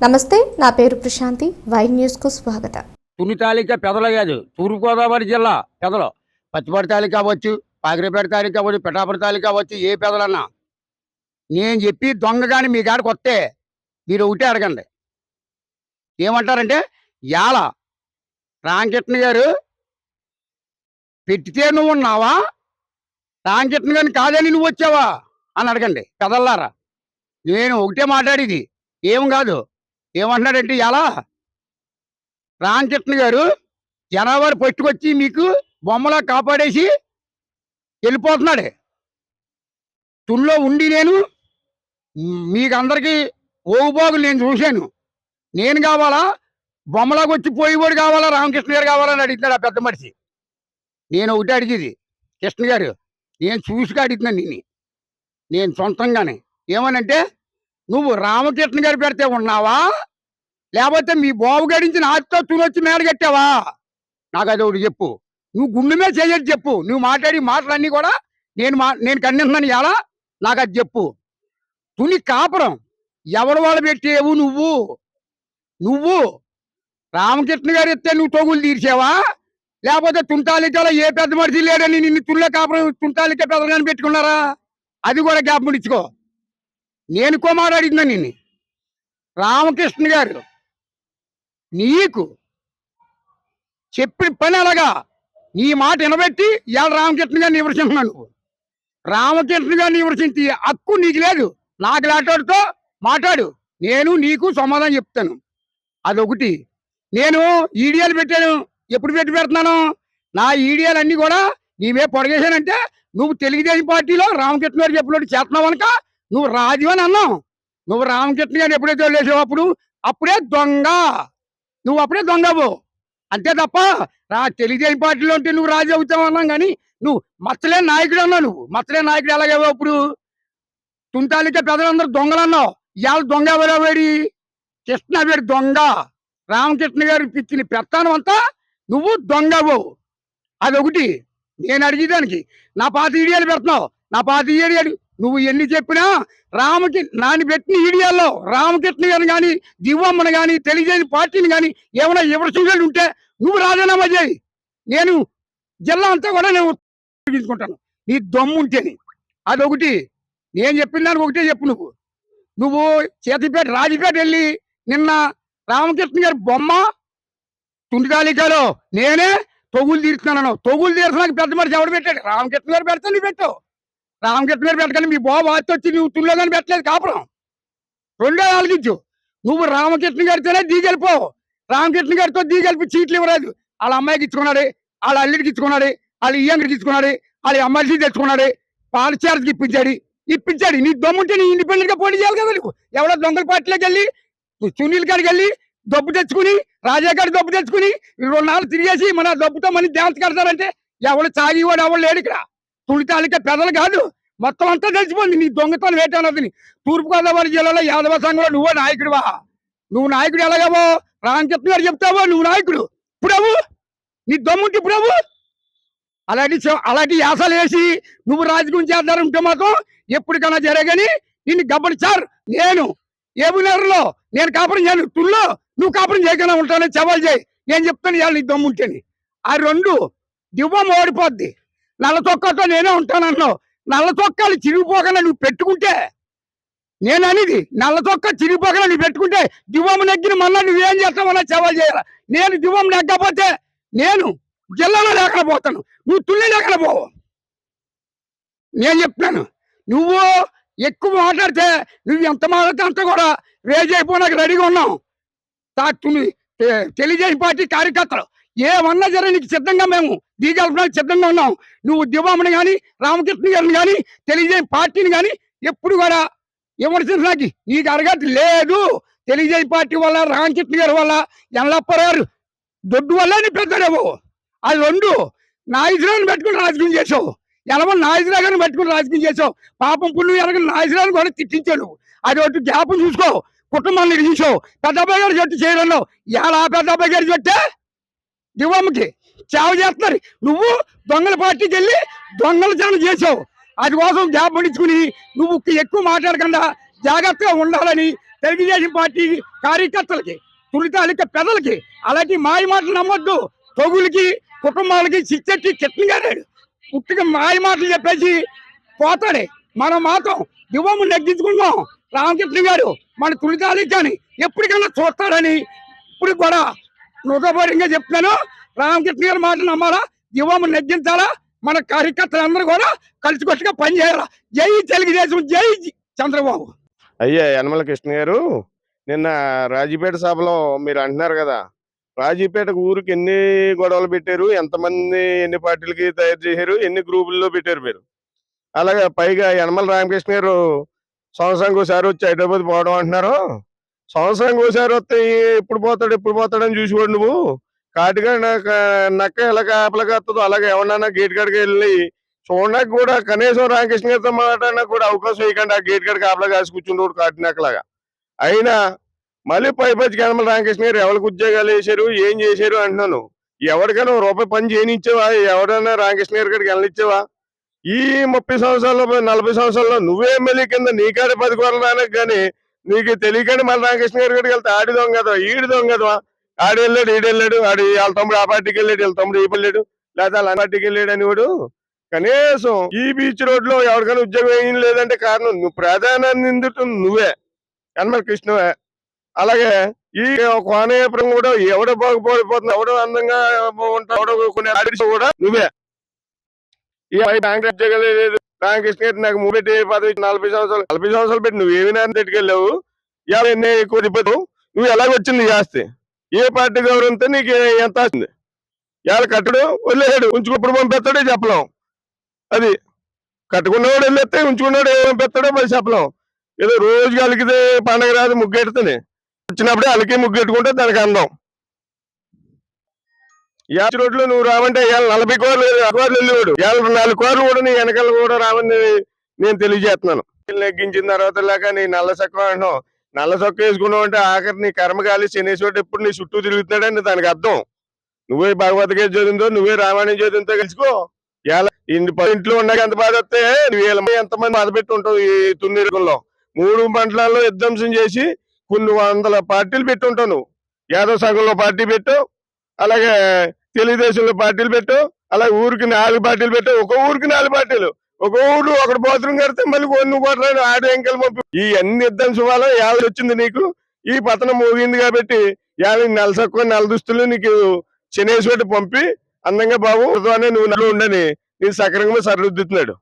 నమస్తే, నా పేరు ప్రశాంతి. వై న్యూస్ కు స్వాగతం. తుని తాలూకా పెదలు కాదు, తూర్పుగోదావరి జిల్లా పెదలు. పచ్చిపాటి తాలూకా అవ్వచ్చు, పాకిరేపేట తాలూకా అవ్వచ్చు, పిఠాపురం తాలూకా అవ్వచ్చు, ఏ పెదలన్నా నేను చెప్పి దొంగ కానీ మీ కాడికి వస్తే మీరు ఒకటే అడగండి. ఏమంటారంటే, యాల రామకృష్ణ గారు పెట్టితే నువ్వు ఉన్నావా, రామకృష్ణ గారిని కాదని నువ్వు వచ్చావా అని అడగండి పెదల్లారా. నేను ఒకటే మాట్లాడేది, ఏం కాదు. ఏమంటున్నాడంటే, ఎలా రామకృష్ణ గారు జనవరి పట్టుకొచ్చి మీకు బొమ్మలా కాపాడేసి వెళ్ళిపోతున్నాడే. తుల్లో ఉండి నేను మీకు అందరికీ ఓగుబాగులు నేను చూశాను. నేను కావాలా, బొమ్మలాగా వచ్చి పోయేవాడు కావాలా, రామకృష్ణ గారు కావాలని అడుగుతున్నాడు ఆ పెద్ద మనిషి. నేను ఒకటి అడిగేది, కృష్ణ గారు నేను చూసుకు అడుగుతున్నాను నేను సొంతంగానే. ఏమనంటే, నువ్వు రామకృష్ణ గారు పెడితే ఉన్నావా, లేకపోతే మీ బాబు గడించి నాతో తునొచ్చి మేడ కట్టావా? నాకు అది ఒకటి చెప్పు. నువ్వు గుండె మీద చేయొచ్చు చెప్పు. నువ్వు మాట్లాడి మాటలన్నీ కూడా నేను ఖండిస్తున్నాను. ఎలా నాకు అది చెప్పు. తుని కాపురం ఎవరు వాళ్ళు పెట్టేవు? నువ్వు రామకృష్ణ గారు ఎత్తే నువ్వు తొగులు తీర్చావా, లేకపోతే తుంటాలికలో ఏ పెద్ద మనిషి లేడని నిన్ను తుళ్ళ కాపురం తుంటాలిక పెద్దగాని పెట్టుకున్నారా? అది కూడా జ్ఞాపకం ఇచ్చుకో. నేను మాట్లాడిందా నిన్ను. రామకృష్ణ గారు నీకు చెప్పిన పని అలాగా నీ మాట వినబెట్టి ఇవాళ రామకృష్ణ గారిని విమర్శింటున్నాను. నువ్వు రామకృష్ణ గారిని విమర్శించి హక్కు నీకు లేదు. నాకు లాంటితో మాట్లాడు, నేను నీకు సమాధానం చెప్తాను. అదొకటి. నేను ఈడియాలు పెట్టాను, ఎప్పుడు పెడుతున్నాను నా ఈడియాలు అన్నీ కూడా నీవే పొడగేశానంటే, నువ్వు తెలుగుదేశం పార్టీలో రామకృష్ణ గారు చెప్పినట్టు చేస్తున్నావు కనుక నువ్వు రాజు అని అన్నావు. నువ్వు రామకృష్ణ గారిని ఎప్పుడైతే వదిలేసావు అప్పుడే దొంగ. నువ్వు అప్పుడే దొంగవు అంతే తప్ప తెలుగుదేశం పార్టీలో ఉంటే నువ్వు రాజు అవుతావు అన్నాం. కానీ నువ్వు మచ్చలేని నాయకుడు అన్నావు. నువ్వు మచ్చలేని నాయకుడు ఎలాగేవో అప్పుడు తుంటాలికే పెద్దలందరూ దొంగలు అన్నావు. ఇవాళ దొంగ ఎవరెవరి? కృష్ణ పేరు దొంగ. రామకృష్ణ గారు ఇచ్చిన పెత్తానం అంతా నువ్వు దొంగవు. అదొకటి. నేను అడిగేదానికి నా పాత ఈడియాలు పెడుతున్నావు. నా పాత ఈడియాలు నువ్వు ఎన్ని చెప్పినా నాని పెట్టిన ఈడియాల్లో రామకృష్ణ గారిని కానీ, దివ్వమ్మని కానీ, తెలుగుదేశం పార్టీని కానీ ఏమైనా విమర్శించాలి ఉంటే నువ్వు రాజీనామా చేయి. నేను జిల్లా అంతా కూడా నేను తీసుకుంటాను నీ దమ్ము ఉంటేని. అదొకటి. నేను చెప్పిన దానికి ఒకటే చెప్పు. నువ్వు చేతిపేట రాజపేట వెళ్ళి నిన్న రామకృష్ణ గారి బొమ్మ తుంటి తాలూకాలో నేనే తొగులు తీరుతున్నాను. తొగులు తీర్చడానికి పెద్ద మనిషి ఎవడు పెట్టాడు? రామకృష్ణ గారు పెడతా నువ్వు పెట్టావు. రామకృష్ణ గారు పెట్టగానే మీ బాబు ఆస్తి వచ్చి నువ్వు తుల్లో కానీ పెట్టలేదు కాపురం. రెండో ఆలోచించు. నువ్వు రామకృష్ణ గారితోనే దిగెళ్ళిపోవు. రామకృష్ణ గారితో దిగెళ్ళి చీట్లు ఇవ్వలేదు. వాళ్ళ అమ్మాయికి ఇచ్చుకున్నాడు, వాళ్ళ అల్లుడికి ఇచ్చుకున్నాడు, వాళ్ళ ఇయ్యంగికి ఇచ్చుకున్నాడు, వాళ్ళ అమ్మాయికి తెచ్చుకున్నాడు, పాలచార్జ్కి ఇప్పించాడు. నీ దమ్ముంటే నీ ఇండిపెండెంట్ గా పోటీ చేయాలి కదా. నీకు ఎవడో దొంగల పార్టీలోకి వెళ్ళి సునీల్ గారికి వెళ్ళి డబ్బు తెచ్చుకుని, రాజా గారి డబ్బు తెచ్చుకుని 2 నాళ్ళు తిరిగేసి మన డబ్బుతో మన డ్యాన్స్ కడతారంటే ఎవడు తాగివాడు ఎవడు లేడు ఇక్కడ. తుళితాలిక పెదలు కాదు, మొత్తం అంతా తెలిసిపోయింది నీ దొంగతనం ఏంటన్నది. తూర్పుగోదావరి జిల్లాలో యాదవ సంఘంలో నువ్వో నాయకుడివా? నువ్వు నాయకుడు ఎలాగవో రామకృష్ణ గారు చెప్తావో నువ్వు నాయకుడు. ఇప్పుడవు నీ దమ్ముంటే ఇప్పుడవు అలాంటి యాసలు వేసి నువ్వు రాజకీయం చేద్దారంటే మాత్రం ఎప్పటికైనా జరగని నిన్ను గబ్బడి సార్. నేను ఏబునర్లో నేను కాపురం చేయను, తుల్లో నువ్వు కాపురం చేయకుండా ఉంటానని సవాల్ చేయి. నేను చెప్తాను ఇవాళ నీ దమ్ముంటేని. ఆ 2 దివ్వం ఓడిపోద్ది. నల్ల చొక్కాతో నేనే ఉంటానన్నావు. నల్ల చొక్కాలు చిరిగిపోకుండా నువ్వు పెట్టుకుంటే, నేను అనేది నల్ల చొక్కా చిరిగిపోకుండా నువ్వు పెట్టుకుంటే దివ్వం నెగ్గిన మళ్ళీ నువ్వేం చేస్తావన్నా సవాల్ చేయాల. నేను దివ్వం నెగ్గపోతే నేను జిల్లాలో లేకుండా పోతాను, నువ్వు తుల్లి లేకుండా పోవు. నేను చెప్తాను. నువ్వు ఎక్కువ మాట్లాడితే నువ్వు ఎంత మాట్లాడితే అంత కూడా రేజ్ అయిపోయినాక రెడీగా ఉన్నాం. తెలుగుదేశం పార్టీ కార్యకర్తలు ఏమన్నా జరగ నీకు సిద్ధంగా మేము దిగలపడానికి సిద్ధంగా ఉన్నాం. నువ్వు దివ్వమ్మని కానీ, రామకృష్ణ గారిని కానీ, తెలుగుదేశం పార్టీని కానీ ఎప్పుడు కూడా విమర్శించడానికి నీకు అరగట్టు లేదు. తెలుగుదేశం పార్టీ వల్ల, రామకృష్ణ గారి వల్ల, ఎల్లప్పరారు దొడ్డు వల్ల నీ పెద్దలేవు. అది 2 నాయకురాన్ని పెట్టుకుని రాజకీయం చేసావు. ఎలవ నాయకురాగాన్ని పెట్టుకుని రాజకీయం చేసావు. పాపం పుణ్యం ఎలగని నాయకురాన్ని కూడా తిట్టించావు. అది ఒకటి జ్ఞాపం చూసుకో. కుటుంబాన్ని చూసావు. పెద్దబ్బాయి గారు చెట్టు చేయడంలో ఎలా పెద్దబ్బాయి గారి చెట్టే దివ్వమ్మకి సేవ చేస్తున్నారు. నువ్వు దొంగల పార్టీకి వెళ్ళి దొంగల జనం చేసావు. అది కోసం జ్ఞాపం ఇచ్చుకుని నువ్వు ఎక్కువ మాట్లాడకుండా జాగ్రత్తగా ఉండాలని తెలుగుదేశం పార్టీ కార్యకర్తలకి తులితాలిక పెదలకి అలాంటి మాయ మాటలు నమ్మొద్దు. తగులకి కుటుంబాలకి చిచ్చెట్టి కిట్ని గారాడు పుట్టిగా మాయ మాటలు చెప్పేసి పోతాడే. మనం మాత్రం దివ్వము నెగ్గించుకుంటాం. రామకృష్ణ గారు మన తులితాలికని ఎప్పటికైనా చూస్తాడని ఇప్పుడు కూడా హృదయపూర్వకంగా చెప్తున్నాను. రామకృష్ణ గారి మాట నమ్మాలా, దివ్వము నెగ్గించాలా, మన కార్యకర్తలందరూ కూడా కలిసికొట్టుగా పనిచేయాలా. జై తెలుగుదేశం, జై చంద్రబాబు. అయ్యా యనమల కృష్ణ గారు, నిన్న రాజీపేట సభలో మీరు అంటున్నారు కదా, రాజీపేట ఊరికి ఎన్ని గొడవలు పెట్టారు, ఎంతమంది ఎన్ని పార్టీలకి తయారు చేశారు, ఎన్ని గ్రూపుల్లో పెట్టారు మీరు. అలాగే పైగా యనమల రామకృష్ణ గారు సంవత్సరానికి ఒకసారి వచ్చి హైదరాబాద్ పోవడం అంటున్నారు. సంవత్సరానికి ఒకసారి వస్తే ఎప్పుడు పోతాడు అని చూసుకోండి. నువ్వు కాటిగా నక్క ఎలా కాపలకొస్తుందో అలాగే ఎవరన్నా గేట్ కాడికి వెళ్ళి చూడడానికి కూడా కనీసం రామకృష్ణ గారితో మాట్లాడడానికి కూడా అవకాశం ఇవ్వకండి. ఆ గేట్ కాడికి కాపలా కాసి కూర్చుంటూ కాటినక్కలాగా. అయినా మళ్ళీ పైపచ్చి యనమల రామకృష్ణ గారు ఎవరికి ఉద్యోగాలు వేశారు, ఏం చేశారు అంటున్నాను. ఎవరికైనా రూపాయి పని చేయనిచ్చావా? ఎవరైనా రామకృష్ణ గారి కాడికి వెళ్ళనిచ్చావా? ఈ 30 సంవత్సరాల్లో 40 సంవత్సరాల్లో నువ్వే ఎమ్మెల్యే కింద నీకాడే 10 కోట్ల రానకు కానీ నీకు తెలియకండి. మళ్ళీ రామకృష్ణ గారి కాడికి వెళ్తే ఆడి దొంగ కదా, ఈడి దొంగ కదా, ఆడు వెళ్ళాడు, ఈడు వెళ్ళాడు, ఆడి వాళ్ళ తమ్ముడు ఆ పార్టీకి వెళ్ళాడు, వీళ్ళ తమ్ముడు ఈ వెళ్ళాడు, లేదా వాళ్ళ పార్టీకి వెళ్ళాడు అని వాడు. కనీసం ఈ బీచ్ రోడ్ లో ఎవరికైనా ఉద్యోగం ఏం లేదంటే కారణం నువ్వు ప్రధాన నిందితుడు నువ్వే, యనమల కృష్ణవే. అలాగే ఈ కోనపురం కూడా ఎవడో బాగుపడిపోతుంది, ఎవడో అందంగా ఉంటాడు, ఎవడో కొన్ని ఆడిషో కూడా నువ్వే. ఈ బ్యాంక్ ఉద్యోగాలు లేదు. రామకృష్ణ గారు నాకు పెట్టి పదవి 40 సంవత్సరాలు పెట్టి నువ్వు ఏమి నెట్టుకెళ్ళావు, ఇవాళ ఎన్ని ఎక్కువ తిప్పదు. నువ్వు ఎలాగొచ్చింది ఆస్తి, ఏ పార్టీ గౌరవంతో నీకు ఎంత వస్తుంది? ఇవాళ కట్టడు వదిలేడు, ఉంచుకుప్పుడు పంపిస్తాడే చెప్పలేం. అది కట్టుకున్నవాడు వెళ్ళేస్తే ఉంచుకున్నాడు ఏం పంపిస్తాడో మరి చెప్పలేం. ఏదో రోజుకి అలికితే పండగ రాదు ముగ్గెడుతుంది, వచ్చినప్పుడే అలికి ముగ్గెట్టుకుంటే దానికి అందం. యాచి రోడ్లో నువ్వు రావంటే ఇవాళ 40 కోర్లు వెళ్ళేవాడు, ఇవాళ 4 కోర్లు కూడా నీ వెనకాల కూడా రావని నేను తెలియజేస్తున్నాను. నెగ్గించిన తర్వాత లేక నీ నల్ల చొక్క అంటున్నావు. నల్ల చొక్క వేసుకున్నావు అంటే ఆఖరి నీ కర్మకాలి శనేశ్వరుడు ఎప్పుడు నీ చుట్టూ తిరుగుతున్నాడని దానికి అర్థం. నువ్వే భగవద్గీత చదివిందో, నువ్వే రామాయణం చదివిందో తెలుసుకో. ఇవాళ ఇంట్లో ఉన్నాక ఎంత బాధ వస్తే నువ్వు ఎంతమంది బాధ పెట్టి ఉంటావు. ఈ తున్నీరులో 3 మండలాల్లో విధ్వంసం చేసి కొన్ని వందల పార్టీలు పెట్టి ఉంటావు. నువ్వు యాదవ్ సంఘంలో పార్టీ పెట్టావు, అలాగే తెలుగుదేశంలో పార్టీలు పెట్టావు, అలాగే ఊరికి 4 పార్టీలు పెట్టావు. ఒక ఊరికి 4 పార్టీలు, ఒక ఊరు ఒకటి బాత్రూమ్ కడితే మళ్ళీ కొన్ని కోట్ల ఆడు ఎంకలు పంపి ఈ అన్ని విధ్వంసం వల్ల యాభై వచ్చింది నీకు. ఈ పతనం మోగింది కాబట్టి యాభై నెల తక్కువ నెల దుస్తులు నీకు శనేశ్వరుడు పంపి అందంగా బాబు నువ్వు నెల ఉండని నీ సక్రమంగా సరిదిద్దుతున్నాడు.